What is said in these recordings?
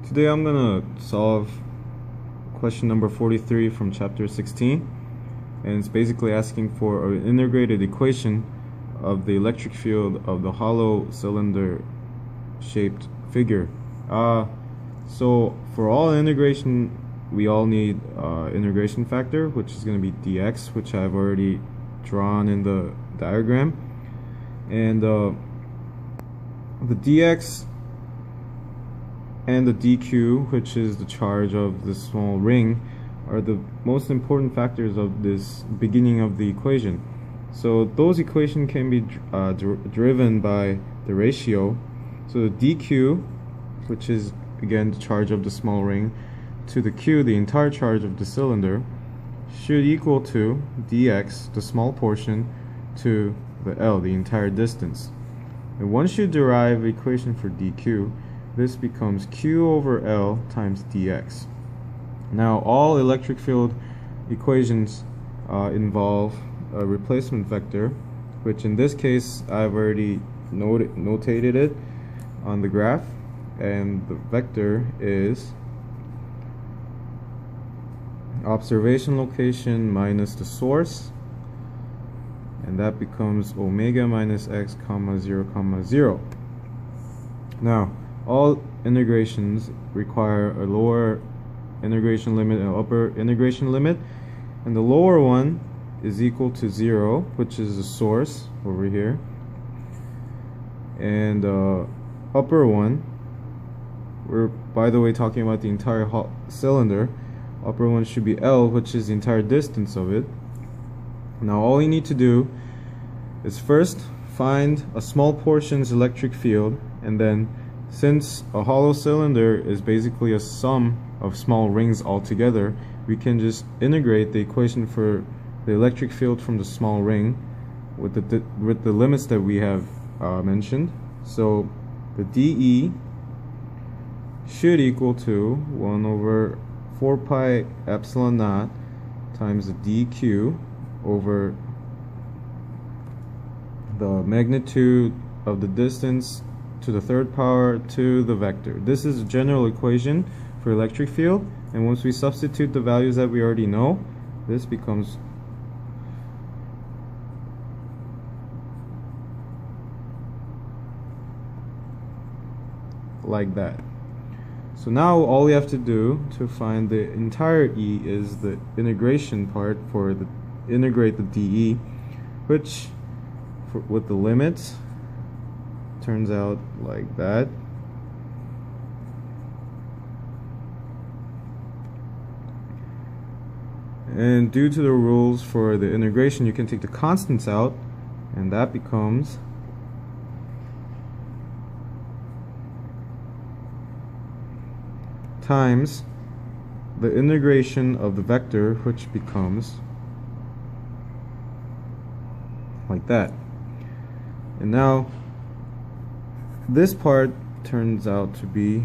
Today I'm gonna solve question number 43 from chapter 16, and it's basically asking for an integrated equation of the electric field of the hollow cylinder shaped figure. So for all integration we all need integration factor, which is going to be dx, which I've already drawn in the diagram, and the dx and the dq, which is the charge of the small ring, are the most important factors of this beginning of the equation. So those equations can be driven by the ratio. So the dq, which is again the charge of the small ring, to the q, the entire charge of the cylinder, should equal to dx, the small portion, to the L, the entire distance. And once you derive the equation for dq, this becomes q over L times dx. Now all electric field equations involve a replacement vector, which in this case I've already notated it on the graph, and the vector is observation location minus the source, and that becomes omega minus x comma 0 comma 0. Now all integrations require a lower integration limit and upper integration limit, and the lower one is equal to 0, which is the source over here, and upper one, we're by the way talking about the entire cylinder, upper one should be L, which is the entire distance of it. Now all you need to do is first find a small portion's electric field, and then, since a hollow cylinder is basically a sum of small rings altogether, we can just integrate the equation for the electric field from the small ring with the limits that we have mentioned. So the dE should equal to 1 over 4 pi epsilon naught times the dq over the magnitude of the distance to the third power to the vector. This is a general equation for electric field, and once we substitute the values that we already know, this becomes like that. So now all we have to do to find the entire E is the integration part for the integrate the dE, which with the limits turns out like that. And due to the rules for the integration, you can take the constants out, and that becomes times the integration of the vector, which becomes like that. And now this part turns out to be,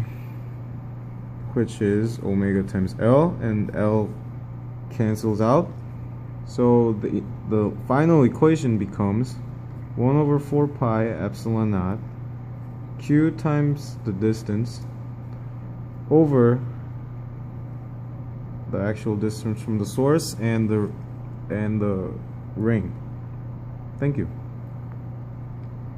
which is omega times L, and L cancels out, so the final equation becomes 1 over 4 pi epsilon naught q times the distance over the actual distance from the source and the ring. Thank you.